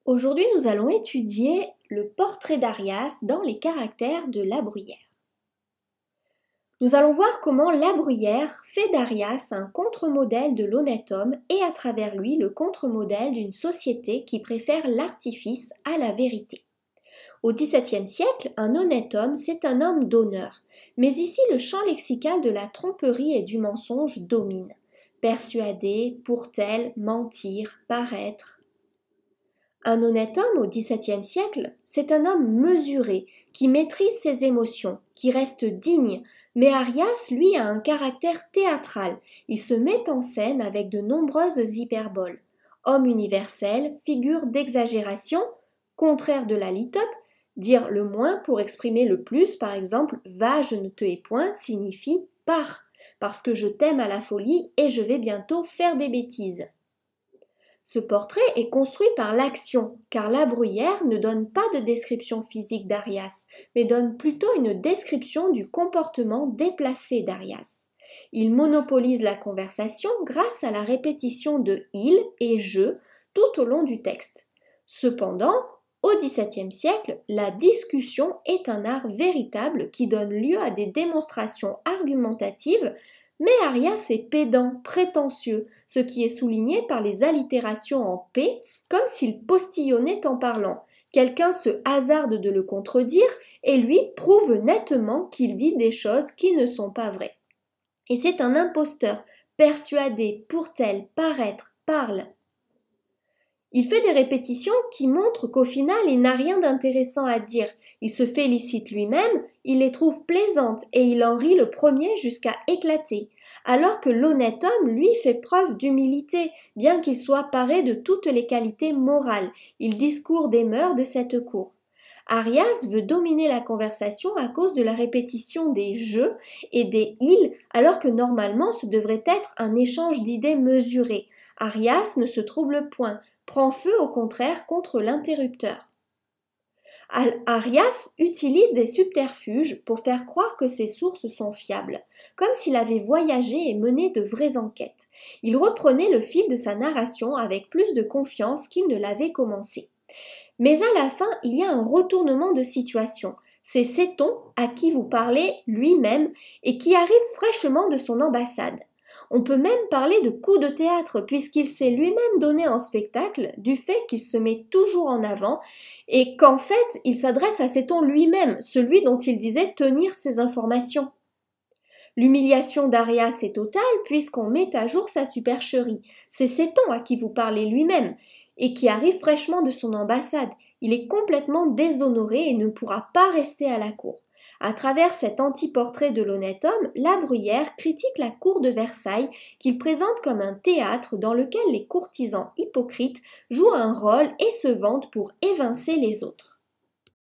Aujourd'hui, nous allons étudier le portrait d'Arias dans les caractères de La Bruyère. Nous allons voir comment La Bruyère fait d'Arias un contre-modèle de l'honnête homme et à travers lui le contre-modèle d'une société qui préfère l'artifice à la vérité. Au XVIIe siècle, un honnête homme, c'est un homme d'honneur, mais ici le champ lexical de la tromperie et du mensonge domine. Persuader, pour tel, mentir, paraître. Un honnête homme au XVIIe siècle, c'est un homme mesuré, qui maîtrise ses émotions, qui reste digne, mais Arias, lui, a un caractère théâtral. Il se met en scène avec de nombreuses hyperboles. Homme universel, figure d'exagération, contraire de la litote, dire le moins pour exprimer le plus, par exemple, va, je ne te hais point, signifie pars, parce que je t'aime à la folie et je vais bientôt faire des bêtises. Ce portrait est construit par l'action, car La Bruyère ne donne pas de description physique d'Arias, mais donne plutôt une description du comportement déplacé d'Arias. Il monopolise la conversation grâce à la répétition de « il » et « je » tout au long du texte. Cependant, au XVIIe siècle, la discussion est un art véritable qui donne lieu à des démonstrations argumentatives. Mais Arias est pédant, prétentieux, ce qui est souligné par les allitérations en P, comme s'il postillonnait en parlant. Quelqu'un se hasarde de le contredire et lui prouve nettement qu'il dit des choses qui ne sont pas vraies. Et c'est un imposteur, persuadé, pour tel, paraître, parle. Il fait des répétitions qui montrent qu'au final, il n'a rien d'intéressant à dire. Il se félicite lui-même, il les trouve plaisantes et il en rit le premier jusqu'à éclater. Alors que l'honnête homme, lui, fait preuve d'humilité, bien qu'il soit paré de toutes les qualités morales. Il discourt des mœurs de cette cour. Arias veut dominer la conversation à cause de la répétition des « je » et des « il », alors que normalement ce devrait être un échange d'idées mesuré. Arias ne se trouble point, prend feu au contraire contre l'interrupteur. Arias utilise des subterfuges pour faire croire que ses sources sont fiables, comme s'il avait voyagé et mené de vraies enquêtes. Il reprenait le fil de sa narration avec plus de confiance qu'il ne l'avait commencé. Mais à la fin, il y a un retournement de situation. C'est Sethon à qui vous parlez lui-même et qui arrive fraîchement de son ambassade. On peut même parler de coup de théâtre puisqu'il s'est lui-même donné en spectacle du fait qu'il se met toujours en avant et qu'en fait il s'adresse à Sethon lui-même, celui dont il disait tenir ses informations. L'humiliation d'Arias est totale puisqu'on met à jour sa supercherie. C'est Sethon à qui vous parlez lui-même et qui arrive fraîchement de son ambassade. Il est complètement déshonoré et ne pourra pas rester à la cour. À travers cet anti-portrait de l'honnête homme, La Bruyère critique la cour de Versailles qu'il présente comme un théâtre dans lequel les courtisans hypocrites jouent un rôle et se vantent pour évincer les autres.